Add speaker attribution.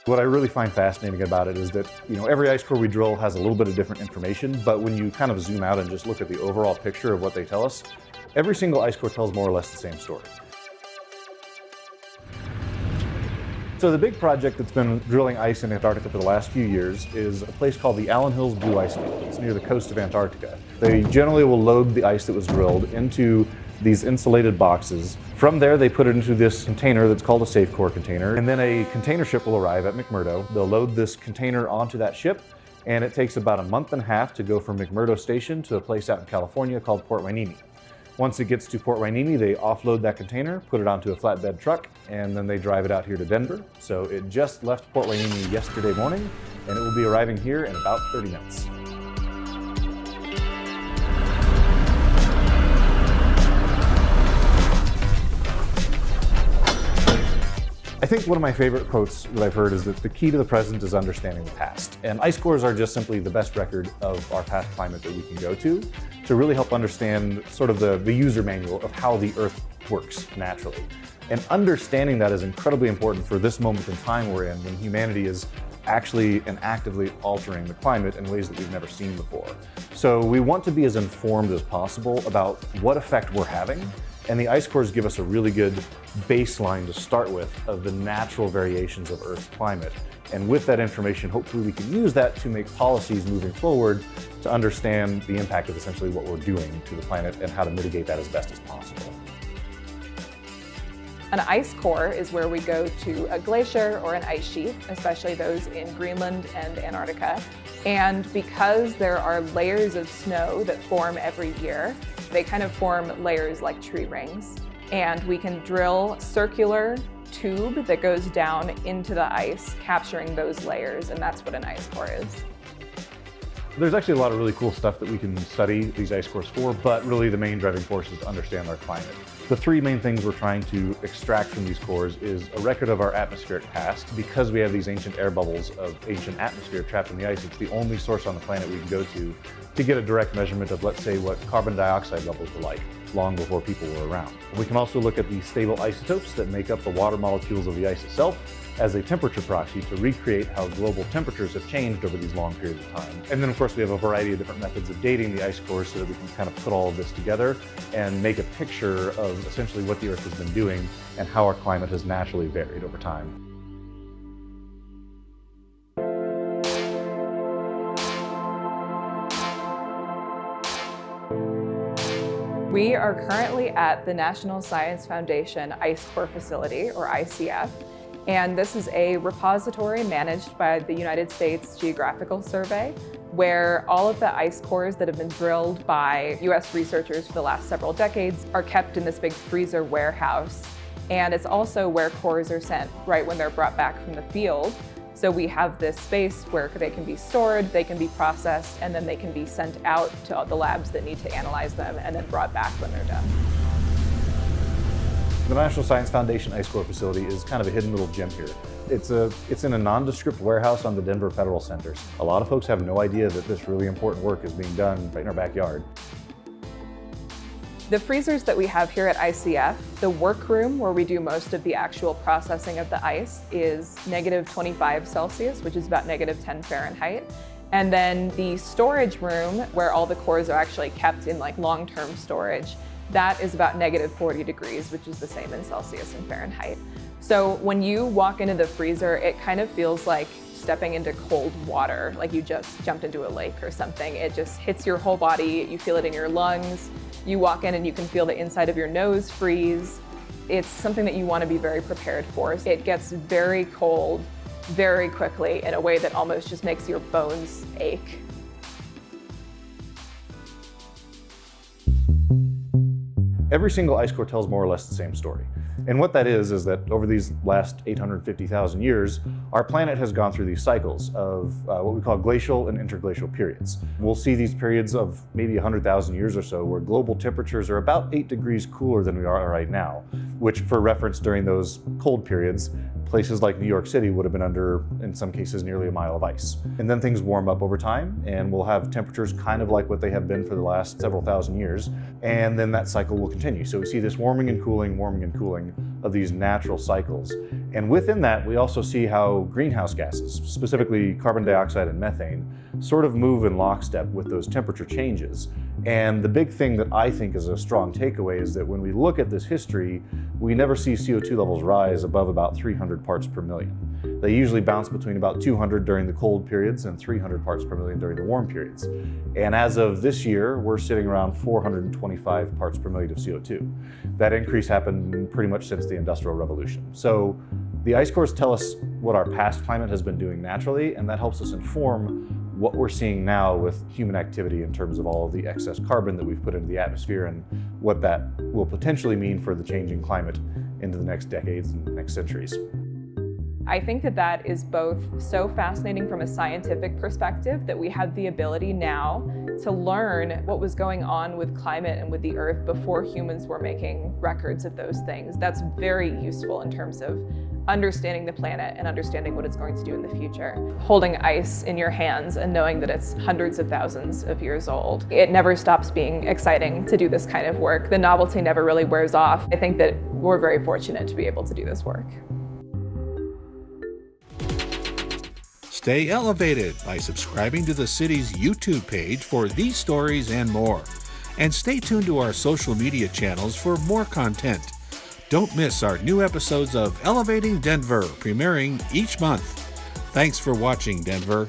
Speaker 1: What I really find fascinating about it is that, every ice core we drill has a little bit of different information, but when you kind of zoom out and just look at the overall picture of what they tell us, every single ice core tells more or less the same story. So the big project that's been drilling ice in Antarctica for the last few years is a place called the Allen Hills Blue Ice Field. It's near the coast of Antarctica. They generally will load the ice that was drilled into these insulated boxes. From there, they put it into this container that's called a Safecore container, and then a container ship will arrive at McMurdo. They'll load this container onto that ship, and it takes about a month and a half to go from McMurdo Station to a place out in California called Port Hueneme. Once it gets to Port Hueneme, they offload that container, put it onto a flatbed truck, and then they drive it out here to Denver. So it just left Port Hueneme yesterday morning, and it will be arriving here in about 30 minutes. I think one of my favorite quotes that I've heard is that the key to the present is understanding the past. And ice cores are just simply the best record of our past climate that we can go to really help understand sort of the user manual of how the Earth works naturally. And understanding that is incredibly important for this moment in time we're in, when humanity is actually and actively altering the climate in ways that we've never seen before. So we want to be as informed as possible about what effect we're having, and the ice cores give us a really good baseline to start with of the natural variations of Earth's climate. And with that information, hopefully we can use that to make policies moving forward to understand the impact of essentially what we're doing to the planet and how to mitigate that as best as possible.
Speaker 2: An ice core is where we go to a glacier or an ice sheet, especially those in Greenland and Antarctica. And because there are layers of snow that form every year, they kind of form layers like tree rings. And we can drill a circular tube that goes down into the ice, capturing those layers, and that's what an ice core is.
Speaker 1: There's actually a lot of really cool stuff that we can study these ice cores for, but really the main driving force is to understand our climate. The three main things we're trying to extract from these cores is a record of our atmospheric past. Because we have these ancient air bubbles of ancient atmosphere trapped in the ice, it's the only source on the planet we can go to get a direct measurement of, let's say, what carbon dioxide levels were like long before people were around. We can also look at the stable isotopes that make up the water molecules of the ice itself as a temperature proxy to recreate how global temperatures have changed over these long periods of time. And then of course we have a variety of different methods of dating the ice cores so that we can kind of put all of this together and make a picture of essentially what the Earth has been doing and how our climate has naturally varied over time.
Speaker 2: We are currently at the National Science Foundation Ice Core Facility, or ICF, and this is a repository managed by the United States Geographical Survey, where all of the ice cores that have been drilled by US researchers for the last several decades are kept in this big freezer warehouse. And it's also where cores are sent right when they're brought back from the field. So we have this space where they can be stored, they can be processed, and then they can be sent out to the labs that need to analyze them and then brought back when they're done.
Speaker 1: The National Science Foundation Ice Core Facility is kind of a hidden little gem here. It's in a nondescript warehouse on the Denver Federal Center. A lot of folks have no idea that this really important work is being done right in our backyard.
Speaker 2: The freezers that we have here at ICF, the workroom where we do most of the actual processing of the ice is -25 Celsius, which is about -10 Fahrenheit. And then the storage room where all the cores are actually kept in like long-term storage, that is about -40 degrees, which is the same in Celsius and Fahrenheit. So when you walk into the freezer, it kind of feels like stepping into cold water, like you just jumped into a lake or something. It just hits your whole body, you feel it in your lungs. You walk in and you can feel the inside of your nose freeze. It's something that you want to be very prepared for. It gets very cold very quickly in a way that almost just makes your bones ache.
Speaker 1: Every single ice core tells more or less the same story. And what that is that over these last 850,000 years, our planet has gone through these cycles of what we call glacial and interglacial periods. We'll see these periods of maybe 100,000 years or so where global temperatures are about 8 degrees cooler than we are right now, which for reference during those cold periods, places like New York City would have been under, in some cases, nearly a mile of ice. And then things warm up over time, and we'll have temperatures kind of like what they have been for the last several thousand years, and then that cycle will continue. So we see this warming and cooling of these natural cycles. And within that, we also see how greenhouse gases, specifically carbon dioxide and methane, sort of move in lockstep with those temperature changes. And the big thing that I think is a strong takeaway is that when we look at this history, we never see CO2 levels rise above about 300 parts per million. They usually bounce between about 200 during the cold periods and 300 parts per million during the warm periods. And as of this year, we're sitting around 425 parts per million of CO2. That increase happened pretty much since the Industrial Revolution. So the ice cores tell us what our past climate has been doing naturally, and that helps us inform what we're seeing now with human activity in terms of all of the excess carbon that we've put into the atmosphere and what that will potentially mean for the changing climate into the next decades and next centuries.
Speaker 2: I think that is both so fascinating from a scientific perspective that we have the ability now to learn what was going on with climate and with the Earth before humans were making records of those things. That's very useful in terms of understanding the planet and understanding what it's going to do in the future. Holding ice in your hands and knowing that it's hundreds of thousands of years old. It never stops being exciting to do this kind of work. The novelty never really wears off. I think that we're very fortunate to be able to do this work.
Speaker 3: Stay elevated by subscribing to the city's YouTube page for these stories and more. And stay tuned to our social media channels for more content. Don't miss our new episodes of Elevating Denver, premiering each month. Thanks for watching, Denver.